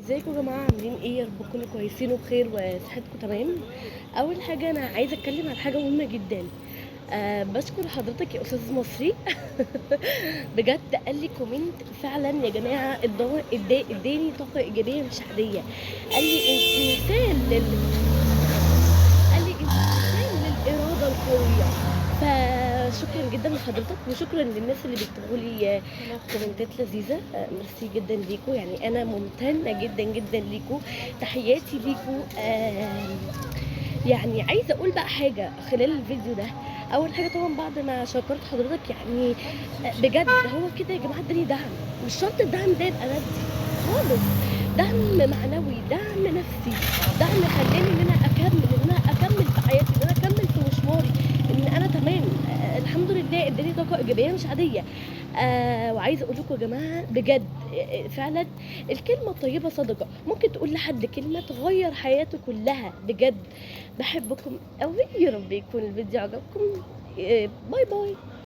ازيكم يا جماعه؟ عاملين ايه؟ يا رب تكونوا كويسين وبخير وصحتكم تمام. اول حاجه انا عايزه اتكلم عن حاجه مهمه جدا. بشكر حضرتك يا استاذ مصري. بجد قال لي كومنت فعلا يا جماعه، اداني طاقه ايجابيه مش عاديه. قال لي انت قال لي انت مثال للاراده القويه. فشكرا جدا لحضرتك وشكرا للناس اللي بيكتبوا لي كومنتات لذيذه. ميرسي جدا ليكوا، يعني انا ممتنه جدا جدا ليكوا. تحياتي ليكوا. يعني عايزه اقول بقى حاجه خلال الفيديو ده. اول حاجه طبعا بعد ما شكرت حضرتك، يعني بجد هو كده يا جماعه اداني دعم. مش شرط الدعم ده يبقى مادي خالص، دعم معنوي، دعم نفسي، دعم خلاني ان انا اكمل في حياتي، ان انا اكمل في مشواري، ان انا تمام. الحمد لله اداني طاقه ايجابيه مش عاديه. وعايزه اقول لكم يا جماعه بجد، فعلا الكلمه الطيبه صدقه. ممكن تقول لحد كلمه تغير حياته كلها بجد. بحبكم قوي، يا رب يكون الفيديو عجبكم. باي باي.